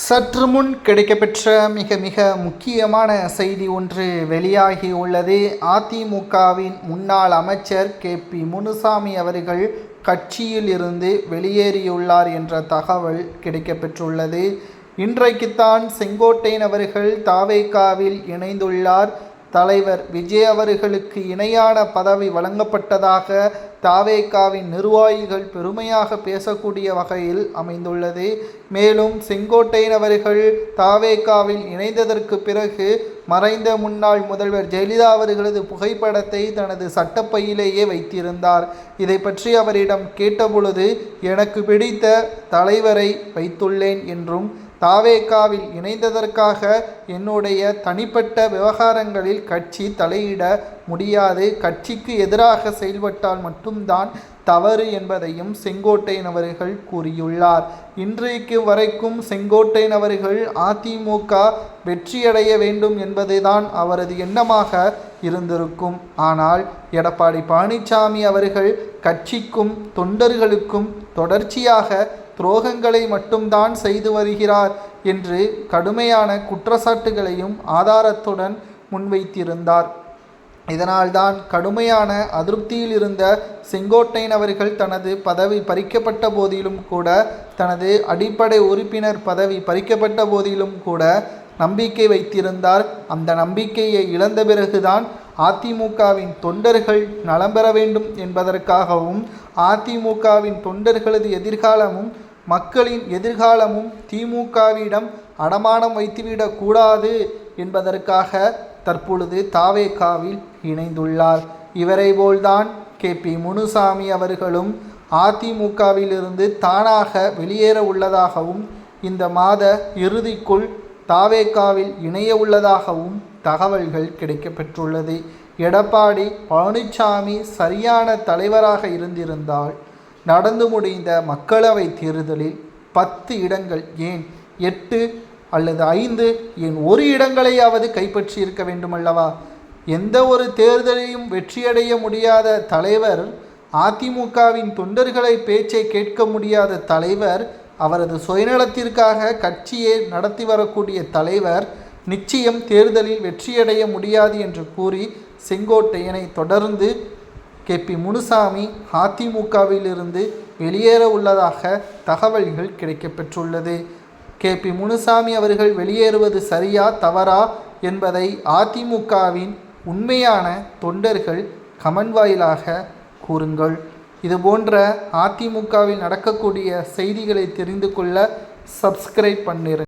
சற்று முன் கிடைக்கப்பெற்ற மிக மிக முக்கியமான செய்தி ஒன்று வெளியாகி உள்ளது. அதிமுகவின் முன்னாள் அமைச்சர் KP முனுசாமி அவர்கள் கட்சியில் இருந்து வெளியேறியுள்ளார் என்ற தகவல் கிடைக்கப்பெற்றுள்ளது. இன்றைக்குத்தான் செங்கோட்டையன் அவர்கள் தாவேகாவில் இணைந்துள்ளார். தலைவர் விஜய் அவர்களுக்கு இணையான பதவி வழங்கப்பட்டதாக தாவேகாவின் நிர்வாகிகள் பெருமையாக பேசக்கூடிய வகையில் அமைந்துள்ளது. மேலும் செங்கோட்டையன் அவர்கள் தாவேகாவில் இணைந்ததற்கு பிறகு மறைந்த முன்னாள் முதல்வர் ஜெயலலிதா அவர்களது புகைப்படத்தை தனது சட்டப்பையிலேயே வைத்திருந்தார். இதை பற்றி அவரிடம் கேட்டபொழுது, எனக்கு பிடித்த தலைவரை வைத்துள்ளேன் என்றும், தாவேகாவில் இணைந்ததற்காக என்னுடைய தனிப்பட்ட விவகாரங்களில் கட்சி தலையிட முடியாது, கட்சிக்கு எதிராக செயல்பட்டால் மட்டும்தான் தவறு என்பதையும் செங்கோட்டையன் அவர்கள் கூறியுள்ளார். இன்றைக்கு வரைக்கும் செங்கோட்டையன் அவர்கள் அதிமுக வெற்றியடைய வேண்டும் என்பதுதான் அவரது எண்ணமாக இருந்திருக்கும். ஆனால் எடப்பாடி பழனிசாமி அவர்கள் கட்சிக்கும் தொண்டர்களுக்கும் தொடர்ச்சியாக துரோகங்களை மட்டும்தான் செய்து வருகிறார் என்று கடுமையான குற்றச்சாட்டுகளையும் ஆதாரத்துடன் முன்வைத்திருந்தார். இதனால்தான் கடுமையான அதிருப்தியில் இருந்த செங்கோட்டையன் அவர்கள் தனது பதவி பறிக்கப்பட்ட போதிலும் கூட, தனது அடிப்படை உறுப்பினர் பதவி பறிக்கப்பட்ட போதிலும் கூட நம்பிக்கை வைத்திருந்தார். அந்த நம்பிக்கையை இழந்த பிறகுதான் அதிமுகவின் தொண்டர்கள் நலம் பெற வேண்டும் என்பதற்காகவும், அதிமுகவின் தொண்டர்களது எதிர்காலமும் மக்களின் எதிர்காலமும் திமுகவிடம் அடமானம் வைத்துவிடக் கூடாது என்பதற்காக தற்பொழுது தாவேகாவில் இணைந்துள்ளார். இவரை போல்தான் KP முனுசாமி அவர்களும் அதிமுகவிலிருந்து தானாக வெளியேற உள்ளதாகவும், இந்த மாத இறுதிக்குள் தாவேகாவில் இணைய உள்ளதாகவும் தகவல்கள் கிடைக்கப்பெற்றுள்ளது. எடப்பாடி பழனிசாமி சரியான தலைவராக இருந்திருந்தால் நடந்து முடிந்த மக்களவை தேர்தலில் 10 இடங்கள், ஏன் 8 அல்லது 5, ஏன் 1 இடங்களையாவது கைப்பற்றி இருக்க வேண்டுமல்லவா? எந்த ஒரு தேர்தலையும் வெற்றியடைய முடியாத தலைவர், அதிமுகவின் தொண்டர்களை பேச்சை கேட்க முடியாத தலைவர், அவரது சுயநலத்திற்காக கட்சியை நடத்தி வரக்கூடிய தலைவர் நிச்சயம் தேர்தலில் வெற்றியடைய முடியாது என்று கூறி செங்கோட்டையனை தொடர்ந்து KP முனுசாமி அதிமுகவிலிருந்து வெளியேற உள்ளதாக தகவல்கள் கிடைக்கப்பெற்றுள்ளது. KP முனுசாமி அவர்கள் வெளியேறுவது சரியா தவறா என்பதை அதிமுகவின் உண்மையான தொண்டர்கள் கமெண்ட் வாயிலாக கூறுங்கள். இதுபோன்ற அதிமுகவில் நடக்கக்கூடிய செய்திகளை தெரிந்து கொள்ள சப்ஸ்கிரைப் பண்ணிருங்க.